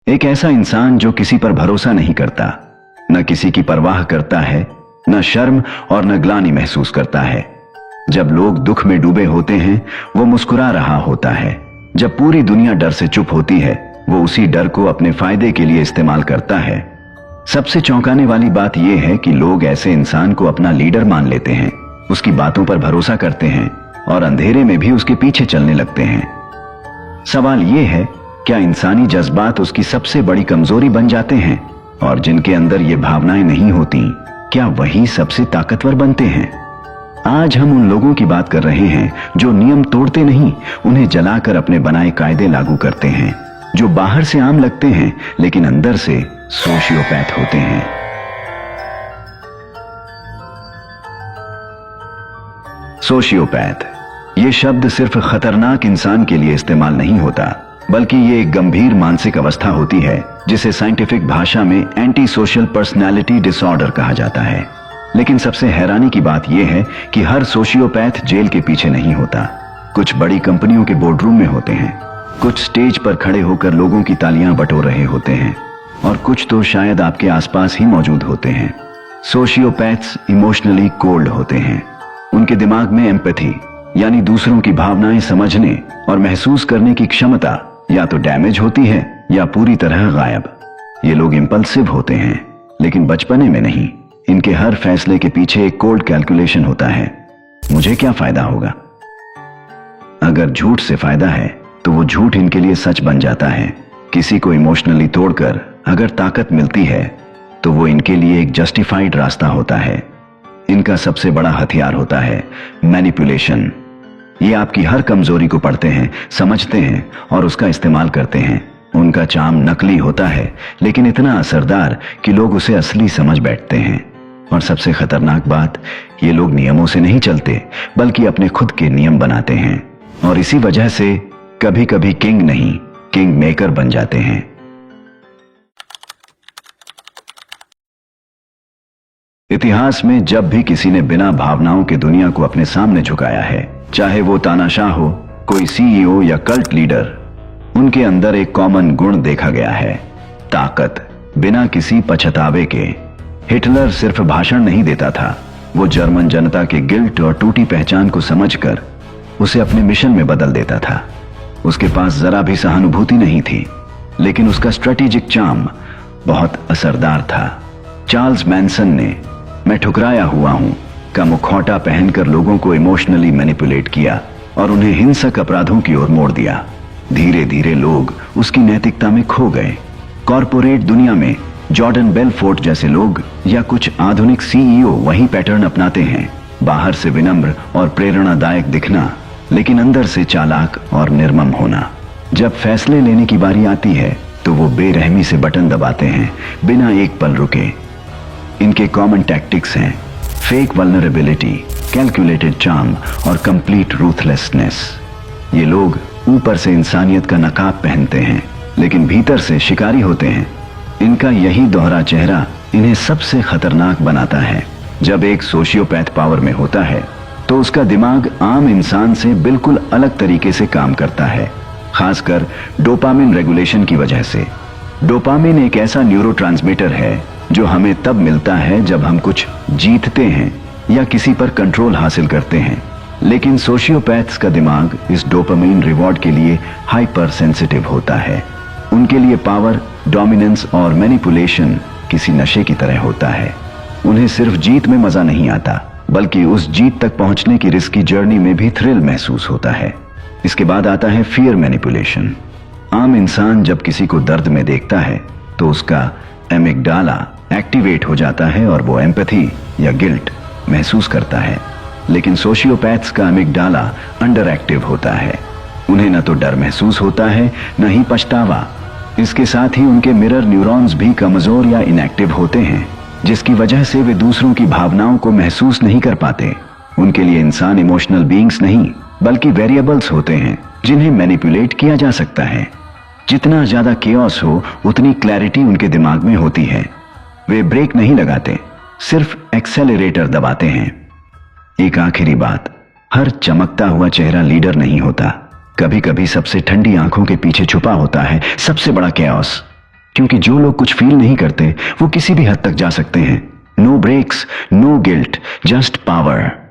एक ऐसा इंसान जो किसी पर भरोसा नहीं करता, न किसी की परवाह करता है, न शर्म और न ग्लानि महसूस करता है। जब लोग दुख में डूबे होते हैं वो मुस्कुरा रहा होता है। जब पूरी दुनिया डर से चुप होती है वो उसी डर को अपने फायदे के लिए इस्तेमाल करता है। सबसे चौंकाने वाली बात यह है कि लोग ऐसे इंसान को अपना लीडर मान लेते हैं, उसकी बातों पर भरोसा करते हैं और अंधेरे में भी उसके पीछे चलने लगते हैं। सवाल यह है, क्या इंसानी जज्बात उसकी सबसे बड़ी कमजोरी बन जाते हैं? और जिनके अंदर ये भावनाएं नहीं होती, क्या वही सबसे ताकतवर बनते हैं? आज हम उन लोगों की बात कर रहे हैं जो नियम तोड़ते नहीं, उन्हें जलाकर अपने बनाए कायदे लागू करते हैं, जो बाहर से आम लगते हैं लेकिन अंदर से सोशियोपैथ होते हैं। सोशियोपैथ, ये शब्द सिर्फ खतरनाक इंसान के लिए इस्तेमाल नहीं होता, बल्कि ये एक गंभीर मानसिक अवस्था होती है जिसे साइंटिफिक भाषा में एंटी सोशल पर्सनैलिटी डिसऑर्डर कहा जाता है। लेकिन सबसे हैरानी की बात यह है कि हर सोशियोपैथ जेल के पीछे नहीं होता। कुछ बड़ी कंपनियों के बोर्डरूम में होते हैं, कुछ स्टेज पर खड़े होकर लोगों की तालियां बटोर रहे होते हैं, और कुछ तो शायद आपके आसपास ही मौजूद होते हैं। सोशियोपैथ्स इमोशनली कोल्ड होते हैं। उनके दिमाग में एम्पैथी यानी दूसरों की भावनाएं समझने और महसूस करने की क्षमता या तो डैमेज होती है या पूरी तरह गायब। ये लोग इंपल्सिव होते हैं, लेकिन बचपने में नहीं। इनके हर फैसले के पीछे एक कोल्ड कैलकुलेशन होता है। मुझे क्या फायदा होगा? अगर झूठ से फायदा है तो वो झूठ इनके लिए सच बन जाता है। किसी को इमोशनली तोड़कर अगर ताकत मिलती है तो वो इनके लिए एक जस्टिफाइड रास्ता होता है। इनका सबसे बड़ा हथियार होता है मैनिपुलेशन। ये आपकी हर कमजोरी को पढ़ते हैं, समझते हैं और उसका इस्तेमाल करते हैं। उनका चार्म नकली होता है लेकिन इतना असरदार कि लोग उसे असली समझ बैठते हैं। और सबसे खतरनाक बात, ये लोग नियमों से नहीं चलते बल्कि अपने खुद के नियम बनाते हैं, और इसी वजह से कभी कभी किंग नहीं, किंग मेकर बन जाते हैं। इतिहास में जब भी किसी ने बिना भावनाओं के दुनिया को अपने सामने झुकाया है, चाहे वो तानाशाह हो, कोई सीईओ या कल्ट लीडर, उनके अंदर एक कॉमन गुण देखा गया है, ताकत, बिना किसी पछतावे के। हिटलर सिर्फ भाषण नहीं देता था, वो जर्मन जनता के गिल्ट और टूटी पहचान को समझकर उसे अपने मिशन में बदल देता था। उसके पास जरा भी सहानुभूति नहीं थी, लेकिन उसका स्ट्रेटेजिक चार्म बहुत असरदार था। चार्ल्स मैनसन ने मैं ठुकराया हुआ हूं का मुखौटा पहनकर लोगों को इमोशनली मैनिपुलेट किया और उन्हें हिंसक अपराधों की ओर मोड़ दिया। धीरे धीरे लोग उसकी नैतिकता में खो गए। कॉरपोरेट दुनिया में जॉर्डन बेलफोर्ट जैसे लोग या कुछ आधुनिक सीईओ वही पैटर्न अपनाते हैं, बाहर से विनम्र और प्रेरणादायक दिखना, लेकिन अंदर से चालाक और निर्मम होना। जब फैसले लेने की बारी आती है तो वो बेरहमी से बटन दबाते हैं बिना एक पल रुके। इनके कॉमन टैक्टिक्स हैं फेक वल्नरेबिलिटी, कैलकुलेटेड चार्म और कंप्लीट रूथलेसनेस। ये लोग ऊपर से इंसानियत का नकाब पहनते हैं लेकिन भीतर से शिकारी होते हैं। इनका यही दोहरा चेहरा इन्हें सबसे खतरनाक बनाता है। जब एक सोशियोपैथ पावर में होता है तो उसका दिमाग आम इंसान से बिल्कुल अलग तरीके से काम करता है, खासकर डोपामिन रेगुलेशन की वजह से। डोपामिन एक ऐसा न्यूरोट्रांसमीटर है जो हमें तब मिलता है जब हम कुछ जीतते हैं या किसी पर कंट्रोल हासिल करते हैं। लेकिन सोशियोपैथ्स का दिमाग इस डोपामिन रिवॉर्ड के लिए हाइपर सेंसिटिव होता है। उनके लिए पावर, डोमिनेंस और मैनिपुलेशन किसी नशे की तरह होता है। उन्हें सिर्फ जीत में मजा नहीं आता, बल्कि उस जीत तक पहुंचने की रिस्की जर्नी में भी थ्रिल महसूस होता है। इसके बाद आता है फियर मैनिपुलेशन। आम इंसान जब किसी को दर्द में देखता है तो उसका एमिगडाला एक्टिवेट हो जाता है और वो एम्पैथी या गिल्ट महसूस करता है। लेकिन सोशियोपैथ्स का एमिगडाला अंडर एक्टिव होता है। उन्हें न तो डर महसूस होता है न ही पछतावा। इसके साथ ही उनके मिरर न्यूरॉन्स भी कमजोर या इनएक्टिव होते हैं, जिसकी वजह से वे दूसरों की भावनाओं को महसूस नहीं कर पाते। उनके लिए इंसान इमोशनल बीइंग्स नहीं बल्कि वेरिएबल्स होते हैं जिन्हें मैनिपुलेट किया जा सकता है। जितना ज्यादा केओस हो उतनी क्लैरिटी उनके दिमाग में होती है। वे ब्रेक नहीं लगाते, सिर्फ एक्सेलरेटर दबाते हैं। एक आखिरी बात, हर चमकता हुआ चेहरा लीडर नहीं होता। कभी कभी सबसे ठंडी आंखों के पीछे छुपा होता है सबसे बड़ा केओस। क्योंकि जो लोग कुछ फील नहीं करते वो किसी भी हद तक जा सकते हैं। No breaks, no guilt, just power.